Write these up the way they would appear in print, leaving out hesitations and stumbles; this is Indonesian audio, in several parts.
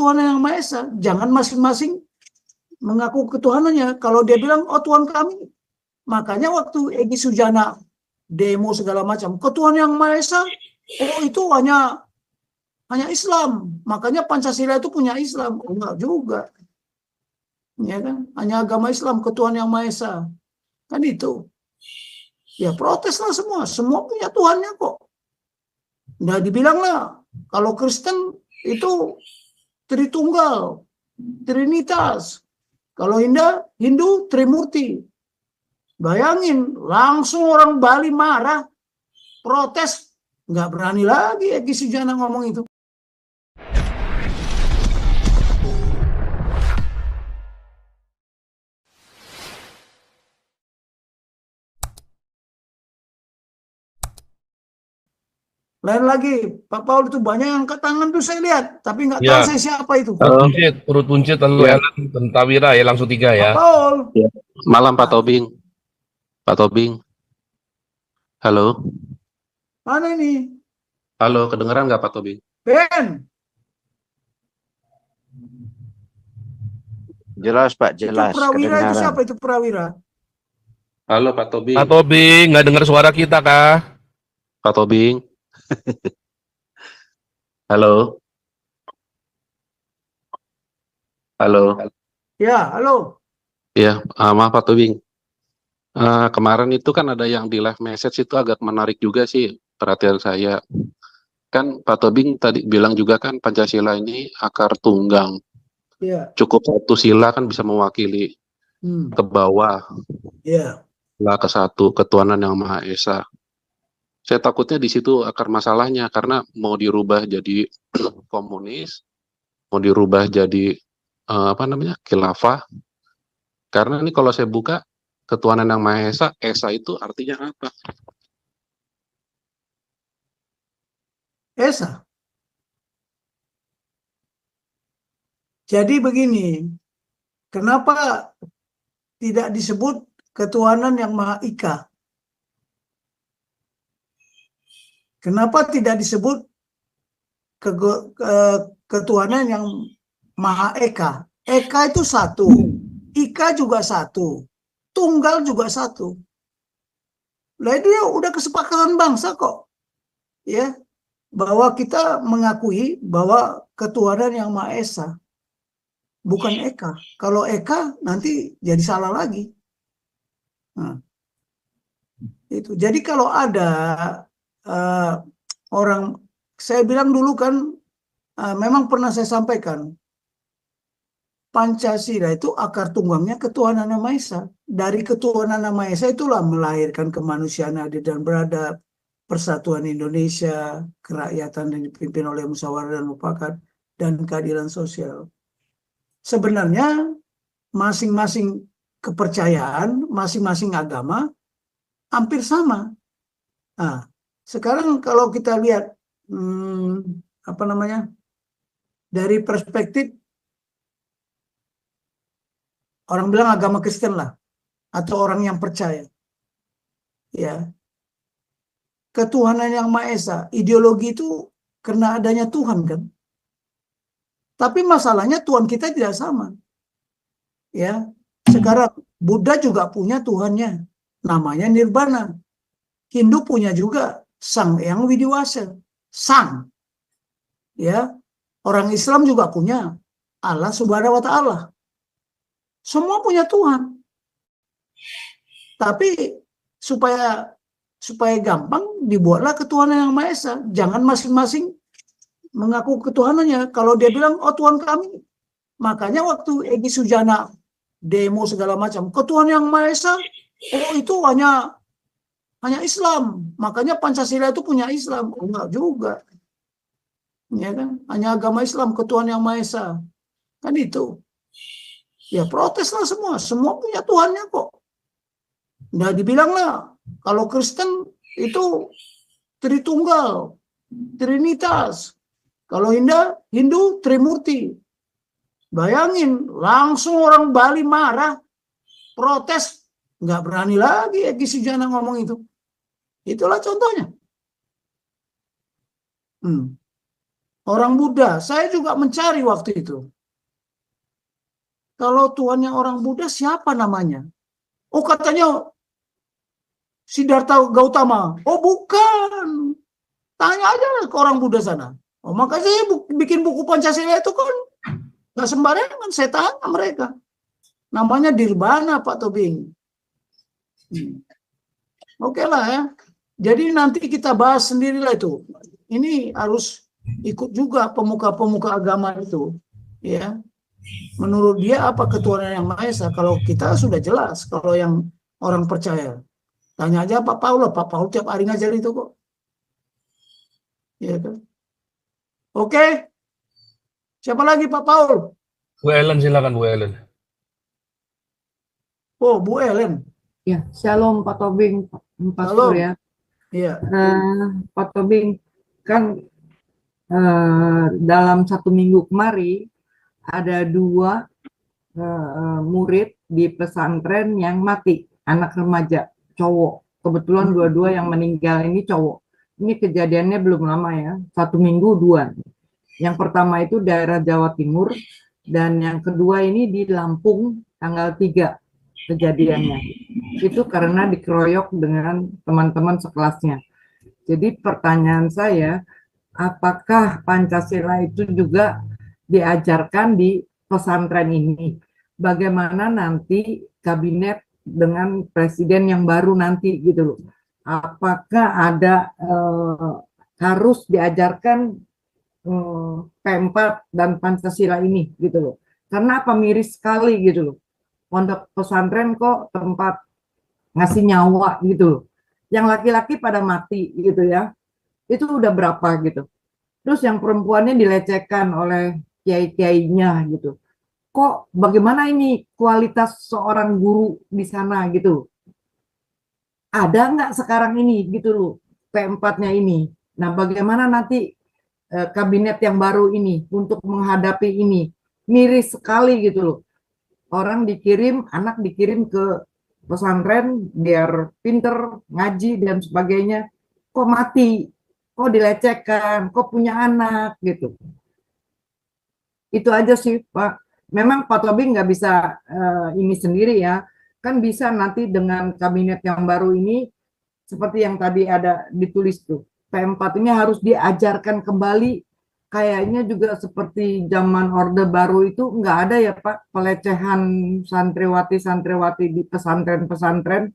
ketuhanan yang Maha Esa. Jangan masing-masing mengaku ketuhanannya. Kalau dia bilang, oh Tuhan kami. Makanya waktu Egy Sujana demo segala macam, ketuhanan yang Maha Esa, oh itu hanya Islam. Makanya Pancasila itu punya Islam. Oh, enggak juga. Ya kan? Hanya agama Islam, ketuhanan yang Maha Esa. Kan itu. Ya proteslah semua. Semua punya Tuhannya kok. Nah dibilanglah, kalau Kristen itu Tritunggal, Trinitas. Kalau Hindu Trimurti. Bayangin, langsung orang Bali marah, protes. Nggak berani lagi Egy Sujana ngomong itu. Lain lagi, Pak Paul itu banyak yang angkat tangan tuh saya lihat, tapi nggak tahu saya siapa itu. Urut buncit lalu Elan Tentawira ya, langsung 3 ya. Pak Paul. Ya. Malam Pak Tobing. Pak Tobing. Halo. Mana ini? Halo, kedengeran nggak Pak Tobing? Ben. Jelas Pak, jelas. Itu Prawira kedengaran. itu siapa itu Prawira? Halo Pak Tobing. Pak Tobing, nggak dengar suara kita kah? Pak Tobing. Halo. Halo. Ya, halo. Ya, maaf Pak Tobing. Kemarin itu kan ada yang di live message itu agak menarik juga sih perhatian saya. Kan Pak Tobing tadi bilang juga kan Pancasila ini akar tunggang. Ya. Cukup satu sila kan bisa mewakili ke bawah. Ya. Sila ke satu, ketuhanan yang Maha Esa. Saya takutnya di situ akar masalahnya karena mau dirubah jadi komunis, mau dirubah jadi khilafah. Karena ini kalau saya buka ketuhanan yang Maha Esa, Esa itu artinya apa? Esa. Jadi begini, kenapa tidak disebut ketuhanan yang Maha Ika? Kenapa tidak disebut ketuhanan yang Maha Eka? Eka itu satu, Ika juga satu, tunggal juga satu. Nah itu ya udah kesepakatan bangsa kok, ya, bahwa kita mengakui bahwa ketuhanan yang Maha Esa, bukan Eka. Kalau Eka nanti jadi salah lagi. Nah, itu. Jadi kalau ada orang, saya bilang dulu kan, memang pernah saya sampaikan, Pancasila itu akar tunggangnya ketuhanan yang Maha Esa. Dari ketuhanan yang Maha Esa itulah melahirkan kemanusiaan adil dan beradab, persatuan Indonesia, kerakyatan yang dipimpin oleh musyawarah dan mufakat, dan keadilan sosial. Sebenarnya masing-masing kepercayaan, masing-masing agama hampir sama. Nah, sekarang kalau kita lihat dari perspektif orang bilang agama Kristen lah, atau orang yang percaya, ya, ketuhanan yang Maha Esa, ideologi itu karena adanya Tuhan kan. Tapi masalahnya Tuhan kita tidak sama, ya. Sekarang Buddha juga punya Tuhannya, namanya Nirvana. Hindu punya juga Sang Yang Widiwasa, Sang. Ya, orang Islam juga punya Allah Subhanahu wa Ta'ala. Semua punya Tuhan. Tapi supaya gampang dibuatlah ketuhanan yang Maha Esa. Jangan masing-masing mengaku ketuhanannya. Kalau dia bilang, oh Tuhan kami. Makanya waktu Egy Sujana demo segala macam, ketuhanan yang Maha Esa, oh itu hanya Islam. Makanya Pancasila itu punya Islam. Oh, enggak juga. Ya kan? Hanya agama Islam, ketuhanan yang Maha Esa. Kan itu. Ya proteslah semua. Semua punya Tuhannya kok. Nah dibilanglah, kalau Kristen itu Tritunggal, Trinitas. Kalau Hindu Trimurti. Bayangin, langsung orang Bali marah, protes. Nggak berani lagi Egy Sujana ngomong itu. Itulah contohnya. Orang Buddha, saya juga mencari waktu itu. Kalau tuannya orang Buddha siapa namanya? Oh, katanya Siddhartha Gautama. Oh, bukan. Tanya aja ke orang Buddha sana. Oh, makanya saya bikin buku Pancasila itu kan nggak sembarangan. Saya tanya mereka. Namanya Dirbana, Pak Tobing. Oke lah ya. Jadi nanti kita bahas sendirilah itu. Ini harus ikut juga pemuka-pemuka agama itu. Ya. Menurut dia apa ketuhanan yang Maha Esa? Kalau kita sudah jelas. Kalau yang orang percaya. Tanya aja Pak Paul. Pak Paul tiap hari ngajar itu kok. Ya kan? Oke. Siapa lagi Pak Paul? Bu Ellen silakan Bu Ellen. Oh, Bu Ellen. Ya, shalom Pak Tobing, Pastor Shalom. ya. Iya. Pak Tobing, kan dalam 1 minggu kemarin ada 2 murid di pesantren yang mati, anak remaja, cowok. Kebetulan dua-dua yang meninggal ini cowok. Ini kejadiannya belum lama ya, 1 minggu 2. Yang pertama itu daerah Jawa Timur, dan yang kedua ini di Lampung tanggal 3 kejadiannya. Itu karena dikeroyok dengan teman-teman sekelasnya. Jadi pertanyaan saya, apakah Pancasila itu juga diajarkan di pesantren ini? Bagaimana nanti kabinet dengan presiden yang baru nanti gitu loh? Apakah ada harus diajarkan P4 dan Pancasila ini gitu loh? Karena apa miris sekali gitu loh. Pondok pesantren kok tempat ngasih nyawa gitu loh. Yang laki-laki pada mati gitu ya. Itu udah berapa gitu. Terus yang perempuannya dilecehkan oleh kiai-kiainya gitu. Kok bagaimana ini kualitas seorang guru di sana gitu. Ada nggak sekarang ini gitu loh P4-nya ini. Nah, bagaimana nanti kabinet yang baru ini untuk menghadapi ini. Miris sekali gitu loh. Orang dikirim, anak dikirim ke pesantren biar pinter, ngaji dan sebagainya. Kok mati? Kok dilecehkan? Kok punya anak gitu? Itu aja sih Pak. Memang Pak Tobing nggak bisa ini sendiri ya. Kan bisa nanti dengan kabinet yang baru ini, seperti yang tadi ada ditulis tuh. P4 ini harus diajarkan kembali. Kayaknya juga seperti zaman Orde Baru itu nggak ada ya Pak pelecehan santriwati-santriwati di pesantren-pesantren,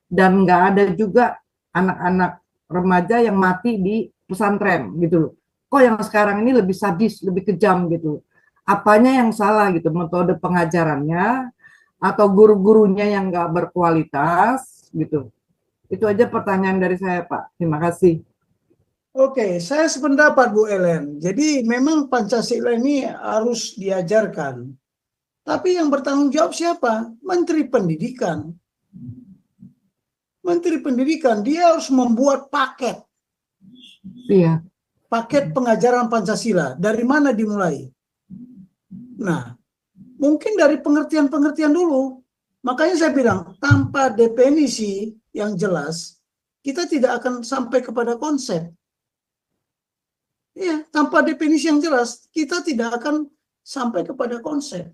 dan nggak ada juga anak-anak remaja yang mati di pesantren gitu loh. Kok yang sekarang ini lebih sadis, lebih kejam gitu. Apanya yang salah gitu, metode pengajarannya atau guru-gurunya yang nggak berkualitas gitu. Itu aja pertanyaan dari saya Pak. Terima kasih. Oke, saya sependapat Bu Ellen. Jadi memang Pancasila ini harus diajarkan. Tapi yang bertanggung jawab siapa? Menteri Pendidikan. Menteri Pendidikan, dia harus membuat paket. Iya. Paket pengajaran Pancasila. Dari mana dimulai? Nah, mungkin dari pengertian-pengertian dulu. Makanya saya bilang, tanpa definisi yang jelas, kita tidak akan sampai kepada konsep. Ya, tanpa definisi yang jelas, kita tidak akan sampai kepada konsep.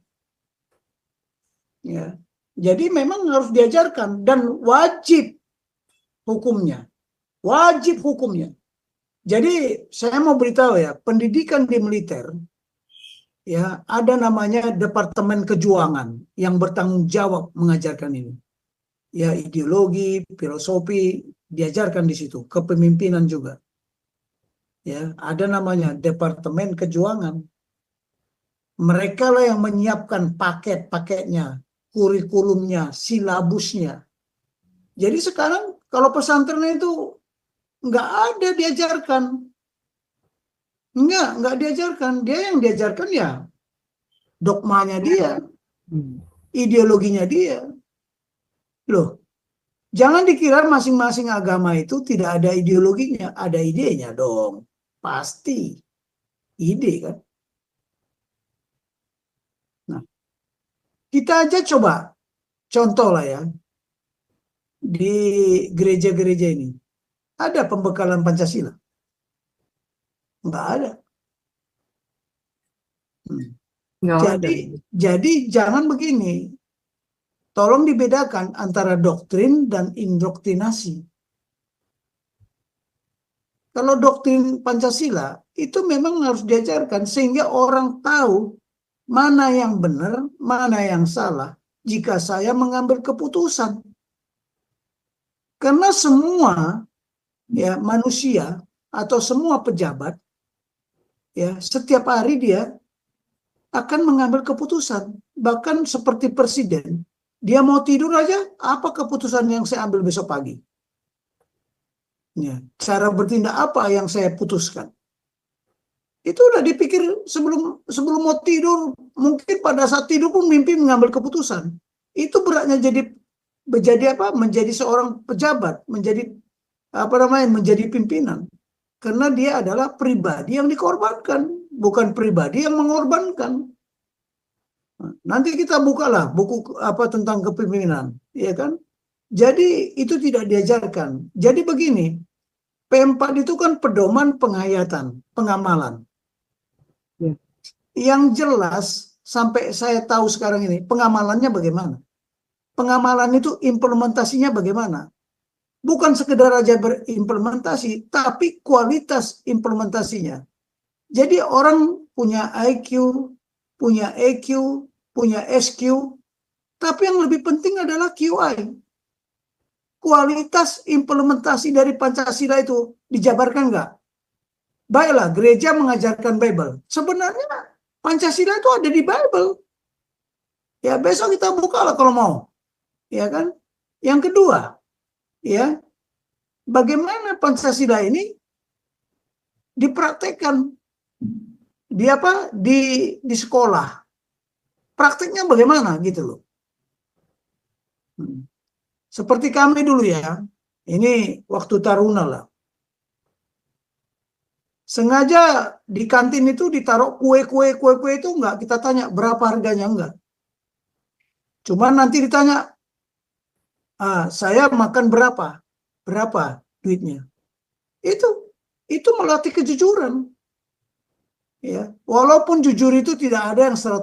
Ya, jadi memang harus diajarkan dan wajib hukumnya, wajib hukumnya. Jadi saya mau beritahu ya, pendidikan di militer, ya ada namanya Departemen Kejuangan yang bertanggung jawab mengajarkan ini. Ya ideologi, filosofi diajarkan di situ, kepemimpinan juga. Ya, ada namanya Departemen Kejuangan. Mereka lah yang menyiapkan paket-paketnya, kurikulumnya, silabusnya. Jadi sekarang kalau pesantren itu nggak ada diajarkan. Nggak diajarkan. Dia yang diajarkan ya dogmanya dia, ideologinya dia. Loh, jangan dikira masing-masing agama itu tidak ada ideologinya, ada idenya dong. Pasti ide kan. Nah, kita aja coba contoh lah ya, di gereja-gereja ini ada pembekalan Pancasila? Nggak ada. Nggak ada. Jadi jangan begini. Tolong dibedakan antara doktrin dan indoktrinasi. Kalau doktrin Pancasila itu memang harus diajarkan sehingga orang tahu mana yang benar, mana yang salah jika saya mengambil keputusan. Karena semua ya manusia atau semua pejabat ya setiap hari dia akan mengambil keputusan. Bahkan seperti presiden, dia mau tidur aja, apa keputusan yang saya ambil besok pagi? Ya, cara bertindak apa yang saya putuskan? Itu udah dipikir sebelum mau tidur, mungkin pada saat tidur pun mimpi mengambil keputusan. Itu beratnya menjadi seorang pejabat, menjadi pimpinan. Karena dia adalah pribadi yang dikorbankan, bukan pribadi yang mengorbankan. Nanti kita bukalah buku tentang kepemimpinan, ya kan? Jadi itu tidak diajarkan. Jadi begini, P4 itu kan pedoman penghayatan, pengamalan. Ya. Yang jelas sampai saya tahu sekarang ini pengamalannya bagaimana? Pengamalan itu implementasinya bagaimana? Bukan sekedar aja berimplementasi, tapi kualitas implementasinya. Jadi orang punya IQ, punya EQ, punya SQ, tapi yang lebih penting adalah QI. Kualitas implementasi dari Pancasila itu dijabarkan nggak? Baiklah, gereja mengajarkan Bible. Sebenarnya Pancasila itu ada di Bible. Ya, besok kita buka lah kalau mau. Ya kan? Yang kedua, ya, bagaimana Pancasila ini dipraktekkan di sekolah. Prakteknya bagaimana gitu loh. Seperti kami dulu ya, ini waktu taruna lah. Sengaja di kantin itu ditaruh kue itu enggak, kita tanya berapa harganya enggak. Cuma nanti ditanya, saya makan berapa duitnya. Itu melatih kejujuran. Ya, walaupun jujur itu tidak ada yang 100%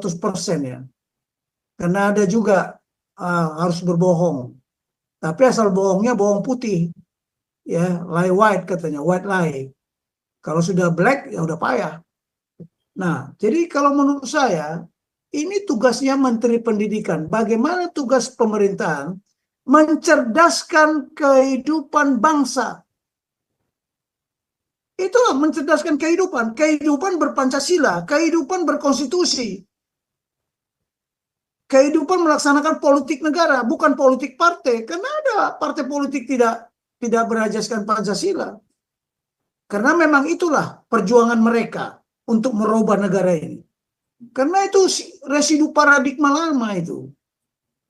ya. Karena ada juga harus berbohong. Tapi asal bohongnya bohong putih. Ya, lie white katanya, white lie. Kalau sudah black ya udah payah. Nah, jadi kalau menurut saya ini tugasnya Menteri Pendidikan. Bagaimana tugas pemerintahan mencerdaskan kehidupan bangsa. Itulah mencerdaskan kehidupan berpancasila, kehidupan berkonstitusi, kehidupan melaksanakan politik negara, bukan politik partai. Karena ada partai politik tidak berajaskan Pancasila. Karena memang itulah perjuangan mereka untuk merubah negara ini. Karena itu residu paradigma lama itu.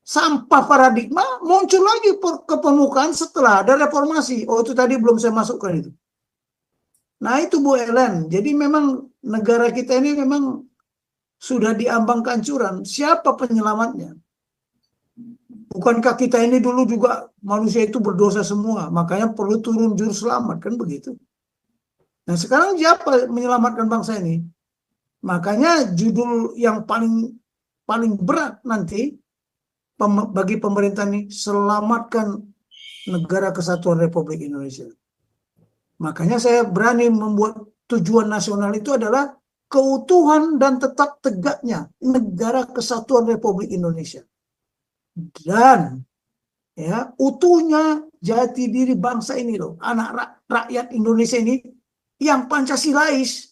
Sampah paradigma muncul lagi ke permukaan setelah ada reformasi. Oh, itu tadi belum saya masukkan itu. Nah itu Bu Ellen, jadi memang negara kita ini memang sudah diambang kehancuran. Siapa penyelamatnya? Bukankah kita ini dulu juga manusia itu berdosa semua, makanya perlu turun juru selamat, kan begitu. Nah sekarang siapa menyelamatkan bangsa ini? Makanya judul yang paling berat nanti bagi pemerintah ini, selamatkan Negara Kesatuan Republik Indonesia. Makanya saya berani membuat tujuan nasional itu adalah keutuhan dan tetap tegaknya Negara Kesatuan Republik Indonesia. Dan ya utuhnya jati diri bangsa ini loh, anak rakyat Indonesia ini yang Pancasilais.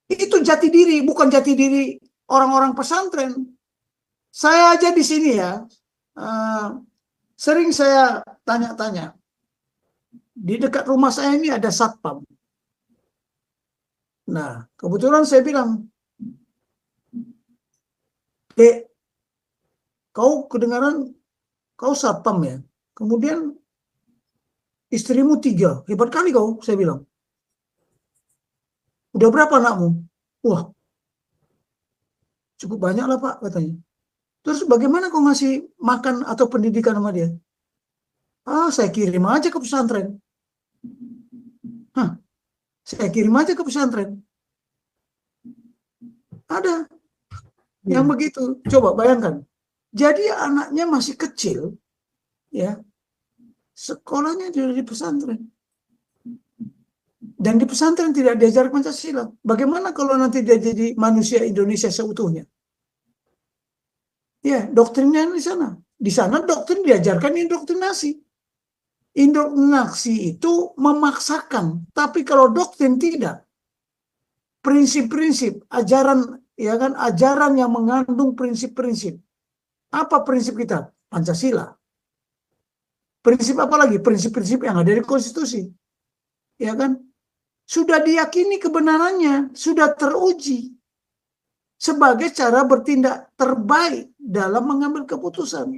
Itu jati diri, bukan jati diri orang-orang pesantren. Saya aja di sini ya, sering saya tanya-tanya. Di dekat rumah saya ini ada satpam. Nah, kebetulan saya bilang, Dek, kau kedengaran, kau satpam ya. Kemudian istrimu 3, hebat kali kau, saya bilang. Udah berapa anakmu? Wah, cukup banyak lah Pak, katanya. Terus bagaimana kau ngasih makan atau pendidikan sama dia? Saya kirim aja ke pesantren. Saya kirim aja ke pesantren. Ada Yang begitu, coba bayangkan. Jadi anaknya masih kecil, ya, sekolahnya di pesantren. Dan di pesantren tidak diajar Pancasila. Bagaimana kalau nanti dia jadi manusia Indonesia seutuhnya? Ya, doktrinnya di sana. Di sana doktrin diajarkan indoktrinasi. Indoktrinasi itu memaksakan, tapi kalau doktrin tidak. Prinsip-prinsip, ajaran, ya kan, ajaran yang mengandung prinsip-prinsip. Apa prinsip kita? Pancasila. Prinsip apa lagi? Prinsip-prinsip yang ada di konstitusi. Ya kan? Sudah diyakini kebenarannya, sudah teruji sebagai cara bertindak terbaik dalam mengambil keputusan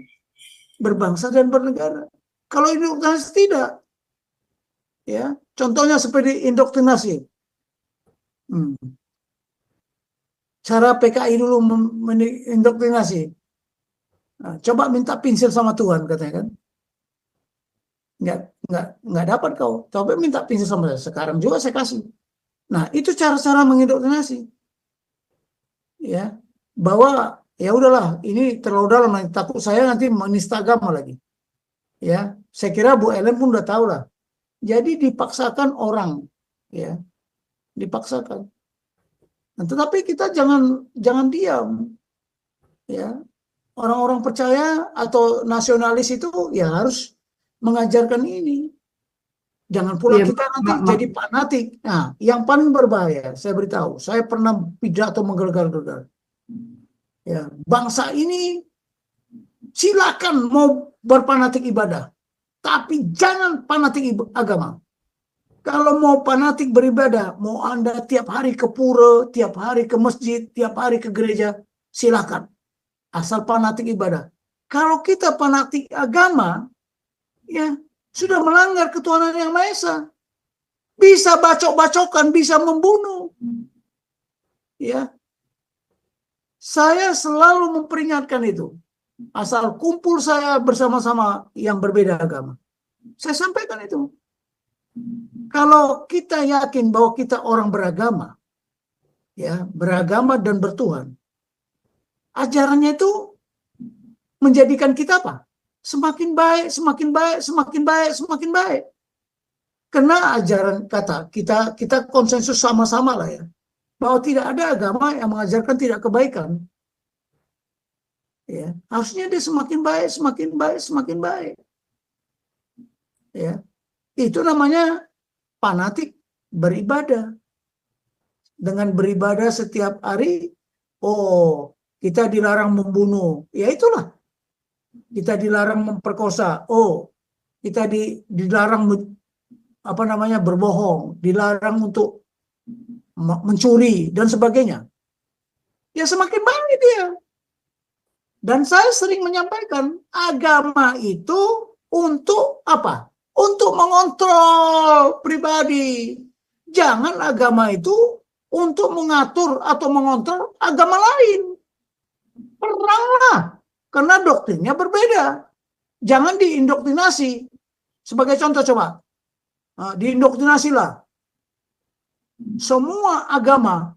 berbangsa dan bernegara. Kalau indoktrinasi tidak, ya, contohnya seperti indoktrinasi. Cara PKI dulu mendoktrinasi. Nah, coba minta pensil sama Tuhan, katanya kan. Nggak dapat kau. Coba minta pensil sama saya. Sekarang juga saya kasih. Nah, itu cara-cara mengindoktrinasi. Ya, bahwa ya udahlah, ini terlalu dalam, takut saya nanti menista agama lagi. Ya, saya kira Bu Ellen pun udah tahu lah. Jadi dipaksakan orang, ya, dipaksakan. Nah, tetapi kita jangan diam, ya. Orang-orang percaya atau nasionalis itu ya harus mengajarkan ini. Jangan pula kita nanti jadi fanatik. Nah, yang paling berbahaya, saya beritahu, saya pernah pidato menggegar-gegar. Ya, bangsa ini silakan mau berfanatik ibadah, tapi jangan fanatik agama. Kalau mau fanatik beribadah, mau Anda tiap hari ke pura, tiap hari ke masjid, tiap hari ke gereja, silakan. Asal fanatik ibadah. Kalau kita fanatik agama, ya sudah melanggar ketuhanan Yang Maha Esa. Bisa bacok-bacokan, bisa membunuh. Ya. Saya selalu memperingatkan itu. Asal kumpul saya bersama-sama yang berbeda agama. Saya sampaikan itu. Kalau kita yakin bahwa kita orang beragama, ya, beragama dan bertuhan, ajarannya itu menjadikan kita apa? Semakin baik, semakin baik, semakin baik, semakin baik. Karena ajaran kata kita konsensus sama-sama lah ya, bahwa tidak ada agama yang mengajarkan tidak kebaikan. Ya, harusnya dia semakin baik, semakin baik, semakin baik. Ya, itu namanya fanatik beribadah. Dengan beribadah setiap hari, oh, kita dilarang membunuh. Ya itulah. Kita dilarang memperkosa. Oh, kita dilarang berbohong, dilarang untuk mencuri dan sebagainya. Ya semakin baik dia. Dan saya sering menyampaikan, agama itu untuk apa? Untuk mengontrol pribadi. Jangan agama itu untuk mengatur atau mengontrol agama lain. Peranglah, karena doktrinnya berbeda. Jangan diindoktrinasi. Sebagai contoh coba, diindoktrinasilah. Semua agama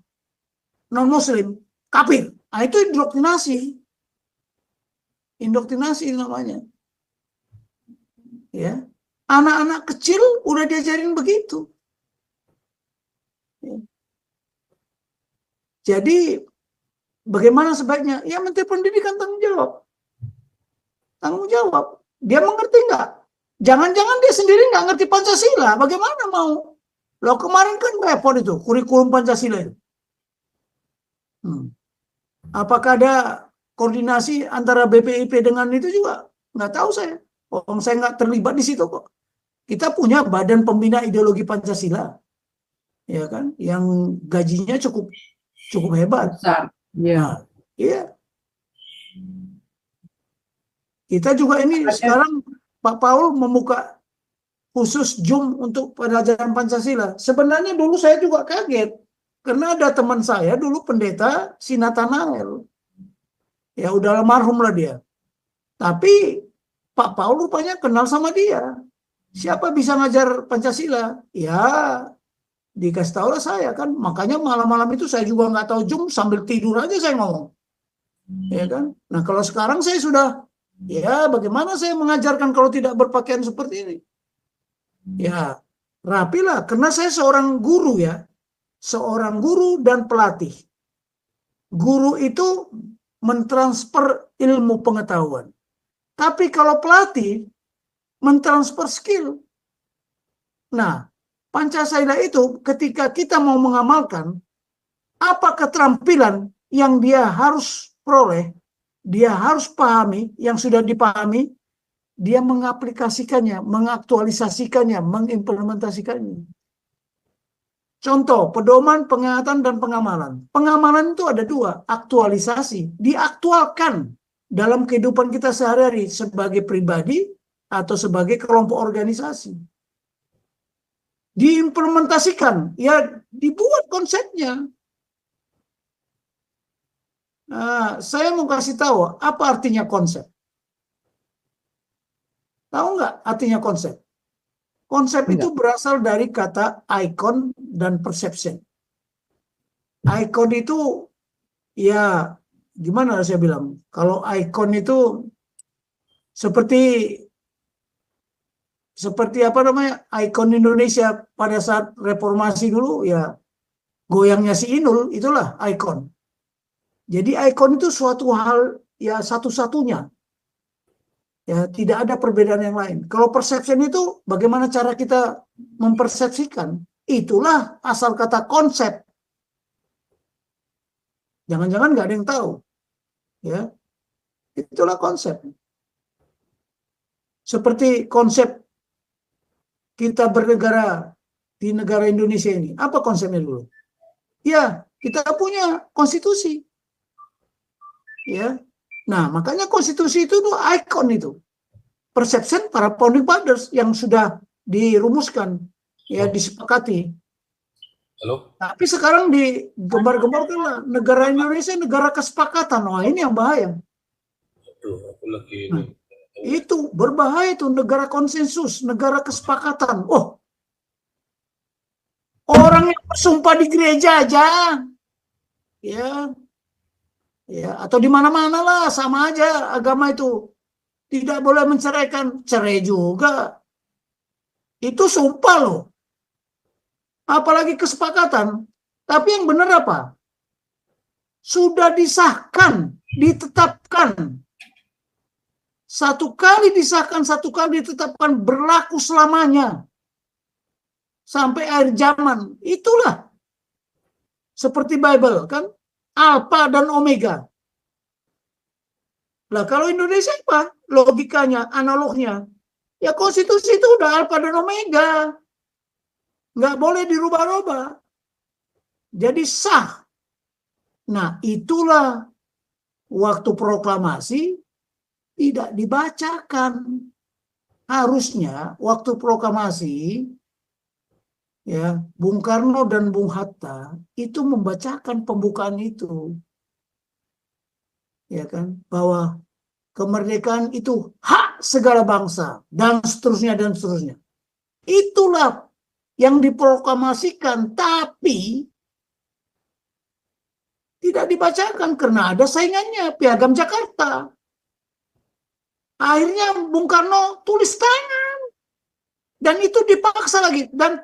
non-muslim kafir. Nah, itu indoktrinasi. Indoktrinasi namanya. Ya. Anak-anak kecil udah diajarin begitu. Ya. Jadi bagaimana sebaiknya? Ya, Menteri Pendidikan tanggung jawab. Tanggung jawab. Dia mengerti nggak? Jangan-jangan dia sendiri nggak ngerti Pancasila. Bagaimana mau? Loh, kemarin kan repot itu, kurikulum Pancasila itu. Apakah ada koordinasi antara BPIP dengan itu juga? Nggak tahu saya. Saya nggak terlibat di situ kok. Kita punya Badan Pembina Ideologi Pancasila, ya kan? Yang gajinya cukup hebat. Besar. Nah, iya. Kita juga ini sekarang Pak Paul membuka khusus Zoom untuk pelajaran Pancasila. Sebenarnya dulu saya juga kaget karena ada teman saya dulu pendeta Sinatanael. Ya udah almarhum lah dia. Tapi Pak Paul rupanya kenal sama dia. Siapa bisa ngajar Pancasila? Ya dikasih tahu lah saya kan. Makanya malam-malam itu saya juga nggak tahu Zoom, sambil tidur aja saya ngomong. ya kan? Nah, kalau sekarang saya sudah, ya bagaimana saya mengajarkan kalau tidak berpakaian seperti ini? Ya, rapilah, karena saya seorang guru ya, seorang guru dan pelatih. Guru itu mentransfer ilmu pengetahuan. Tapi kalau pelatih mentransfer skill. Nah, Pancasila itu ketika kita mau mengamalkan, apa keterampilan yang dia harus peroleh, dia harus pahami, yang sudah dipahami, dia mengaplikasikannya, mengaktualisasikannya, mengimplementasikannya. Contoh, pedoman, pengingatan, dan pengamalan. Pengamalan itu ada dua, aktualisasi, diaktualkan dalam kehidupan kita sehari-hari sebagai pribadi atau sebagai kelompok organisasi. Diimplementasikan, ya dibuat konsepnya. Nah, saya mau kasih tahu apa artinya konsep. Tahu nggak artinya konsep? Konsep itu berasal dari kata icon dan perception. Icon itu, ya gimana saya bilang? Kalau icon itu seperti apa namanya, ikon Indonesia pada saat reformasi dulu, ya goyangnya si Inul, itulah ikon. Jadi ikon itu suatu hal ya satu-satunya. Ya, tidak ada perbedaan yang lain. Kalau perception itu bagaimana cara kita mempersepsikan, itulah asal kata konsep. Jangan-jangan nggak ada yang tahu. Ya, itulah konsep. Seperti konsep kita bernegara di negara Indonesia ini. Apa konsepnya dulu? Ya, kita punya konstitusi. Ya. Nah, makanya konstitusi itu tuh ikon itu. Perception para founding fathers yang sudah dirumuskan, ya disepakati. Halo? Tapi sekarang digembar-gemborkan negara Indonesia negara kesepakatan. Wah, ini yang bahaya. Aduh, aku lagi Nah, itu berbahaya itu, negara konsensus, negara kesepakatan. Oh, orang yang bersumpah di gereja aja, ya, atau di mana-mana lah, sama aja agama itu tidak boleh menceraikan, cerai juga. Itu sumpah loh. Apalagi kesepakatan. Tapi yang benar apa? Sudah disahkan, ditetapkan. Satu kali disahkan, satu kali ditetapkan, berlaku selamanya. Sampai akhir zaman. Itulah. Seperti Bible kan. Alpha dan Omega. Lah kalau Indonesia apa? Logikanya, analognya. Ya konstitusi itu udah Alpha dan Omega. Nggak boleh dirubah-rubah. Jadi sah. Nah itulah waktu proklamasi tidak dibacakan. Harusnya waktu proklamasi, ya Bung Karno dan Bung Hatta itu membacakan pembukaan itu. Ya kan, bahwa kemerdekaan itu hak segala bangsa dan seterusnya dan seterusnya. Itulah yang diproklamasikan, tapi tidak dibacakan karena ada saingannya, Piagam Jakarta. Akhirnya Bung Karno tulis tangan dan itu dipaksa lagi, dan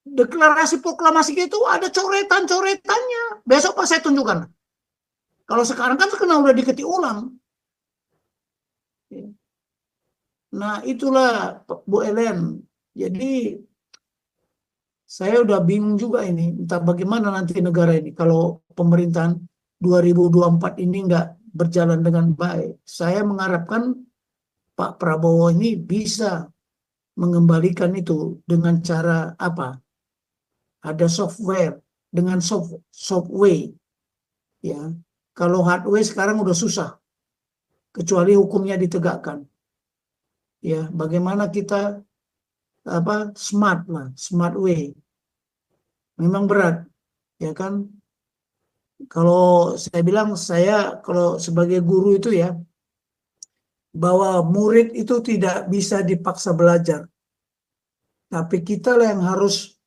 deklarasi proklamasi itu ada coretan-coretannya. Besok pas saya tunjukkan. Kalau sekarang kan kena udah diketik ulang. Nah itulah Bu Ellen. Jadi saya udah bingung juga ini, entah bagaimana nanti negara ini kalau pemerintahan 2024 ini nggak berjalan dengan baik. Saya mengharapkan Pak Prabowo ini bisa mengembalikan itu dengan cara apa? Ada software, dengan software, ya. Kalau hardware sekarang udah susah, kecuali hukumnya ditegakkan. Ya, bagaimana kita smart way. Memang berat, ya kan? Kalau saya bilang, kalau sebagai guru itu ya, bahwa murid itu tidak bisa dipaksa belajar, tapi kita lah yang harus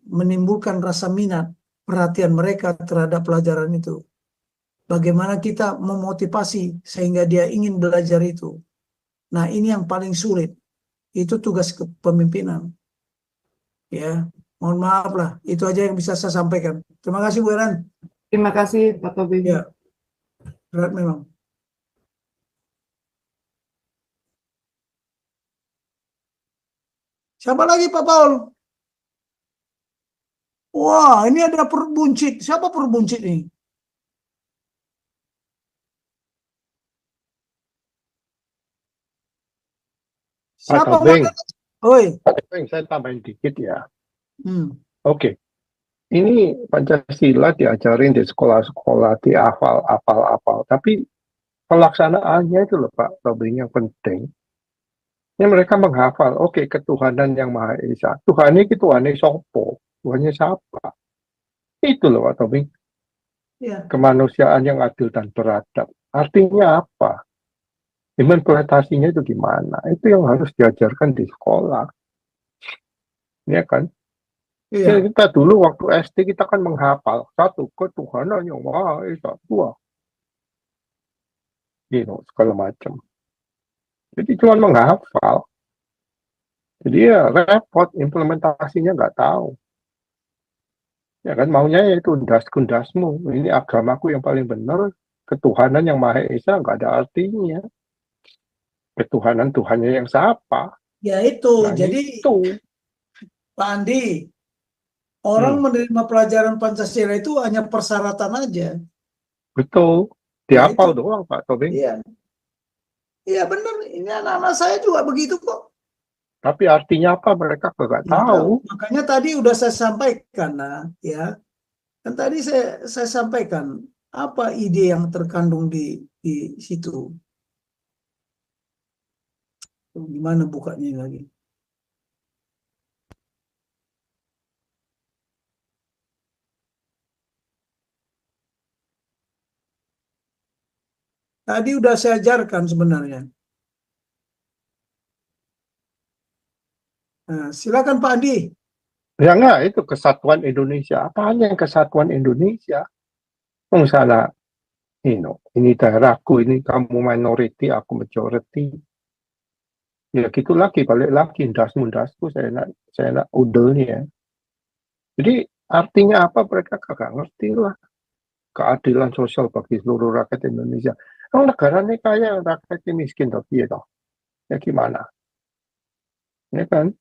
menimbulkan rasa minat perhatian mereka terhadap pelajaran itu. Bagaimana kita memotivasi sehingga dia ingin belajar itu. Nah, ini yang paling sulit. Itu tugas kepemimpinan. Ya, mohon maaf lah. Itu aja yang bisa saya sampaikan. Terima kasih Bu Eran. Terima kasih Pak Tobing. Ya, berat memang. Siapa lagi Pak Paul? Wah, ini ada perbuncit. Siapa perbuncit ini? Pak Siapa Tobing, Oi. saya tambahin dikit ya. Hmm. Oke, ini Pancasila diajarin di sekolah-sekolah, dihafal. Tapi pelaksanaannya itu loh Pak Tobing yang penting. Ini mereka menghafal, oke, ketuhanan yang Maha Esa. Tuhan ini Tuhannya sopo, Tuhannya siapa? Itu loh Pak Tobing, Ya. kemanusiaan yang adil dan beradab. Artinya apa? Implementasinya itu gimana? Itu yang harus diajarkan di sekolah. Ya kan? Iya. Kita dulu waktu SD kita kan menghafal satu ketuhanan yang Maha Esa, dua, segala macam. Jadi cuma menghafal. Jadi ya repot, implementasinya nggak tahu. Ya kan maunya itu kundas-kundasmu. Ini agamaku yang paling benar, ketuhanan yang Maha Esa nggak ada artinya. Ketuhanan Tuhannya yang siapa? Ya itu. Nah, Jadi itu. Pak Andi, orang menerima pelajaran Pancasila itu hanya persyaratan aja. Betul. Ya, Dihafal itu. doang Pak Tobing. Iya. Iya benar. Ini anak-anak saya juga begitu kok. Tapi artinya apa mereka nggak Nggak tahu. Makanya tadi udah saya sampaikan, nah, ya. Kan tadi saya sampaikan apa ide yang terkandung di situ. Gimana bukanya lagi? Tadi udah saya ajarkan sebenarnya. Nah, silakan Pak Andi. Ya enggak, itu kesatuan Indonesia. Apanya yang kesatuan Indonesia? Sana, ini daerahku, ini kamu minority, aku majority. Ya gitu lagi, balik lagi, das-mundasku, saya nak udelnya. Jadi artinya apa mereka kagak ngerti lah. Keadilan sosial bagi seluruh rakyat Indonesia. Kalau negara ini kaya, rakyatnya miskin, tapi ya toh. Ya gimana? Ya kan?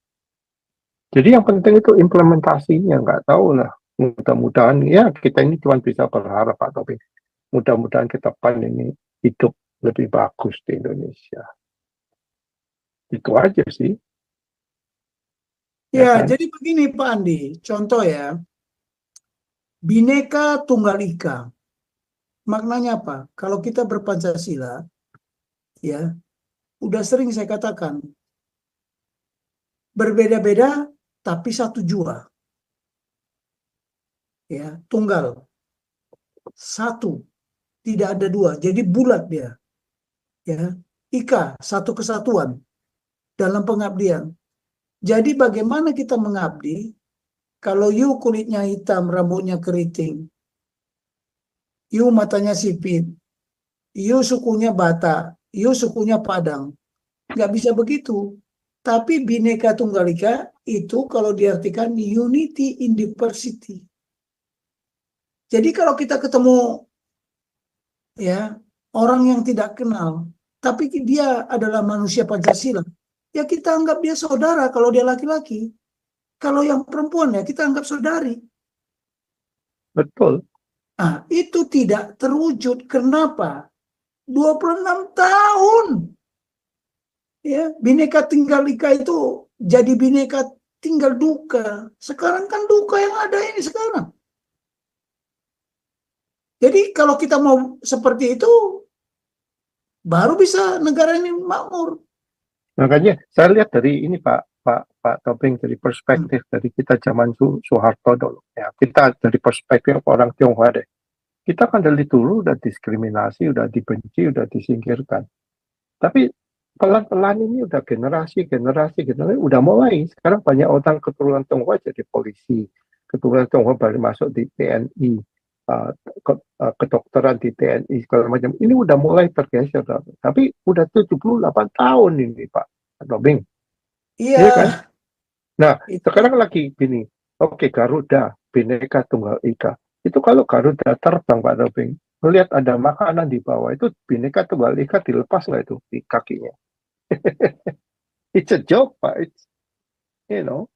Jadi yang penting itu implementasinya, nggak tahu lah. Mudah-mudahan ya kita ini cuma bisa berharap Pak Topik. Mudah-mudahan ke depan ini hidup lebih bagus di Indonesia. Itu aja sih. Ya, kan? jadi begini Pak Andi, contoh ya, Bhinneka Tunggal Ika. Maknanya apa? Kalau kita berpancasila, ya, udah sering saya katakan, berbeda-beda tapi satu jua. Ya, tunggal. Satu, tidak ada dua. Jadi bulat dia. Ya, Ika, satu kesatuan dalam pengabdian. Jadi bagaimana kita mengabdi kalau you kulitnya hitam, rambutnya keriting, you matanya sipit, you sukunya Batak, you sukunya Padang. Nggak bisa begitu. Tapi Bhinneka Tunggal Ika itu kalau diartikan unity in diversity. Jadi kalau kita ketemu ya orang yang tidak kenal, tapi dia adalah manusia Pancasila, ya kita anggap dia saudara kalau dia laki-laki. Kalau yang perempuan ya kita anggap saudari. Betul. Nah, itu tidak terwujud. Kenapa? 26 tahun. Ya, Bhinneka Tunggal Ika itu jadi Bhinneka Tunggal Duka. Sekarang kan duka yang ada ini sekarang. Jadi kalau kita mau seperti itu, baru bisa negara ini makmur. Makanya saya lihat dari ini Pak Topeng dari perspektif dari kita zaman Soeharto dulu. Ya, kita dari perspektif orang Tionghoa deh. Kita kan dari dulu udah diskriminasi, udah dibenci, udah disingkirkan. Tapi pelan-pelan ini udah generasi udah mulai. Sekarang banyak orang keturunan Tionghoa jadi polisi, keturunan Tionghoa baru masuk di TNI, kedokteran di TNI segala macam. Ini udah mulai tergeser, tapi udah 78 tahun ini Pak Tobing. Iya, Iya kan? Nah, itu sekarang lagi gini, oke Garuda, Bhinneka Tunggal Ika. Itu kalau Garuda terbang Pak Tobing, melihat ada makanan di bawah, itu Bhinneka Tunggal Ika dilepas nggak itu di kakinya? It's a joke, Pak. It's, you know.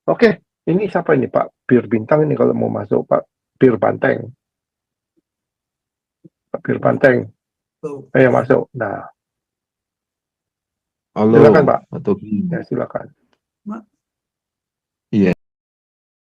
Oke, ini siapa ini Pak? Bir Bintang ini kalau mau masuk Pak. Bir Banteng. Pak Bir Banteng. tuh. Ayo masuk. Nah, Halo, silakan Pak. Pak Tobi. Ya, silakan.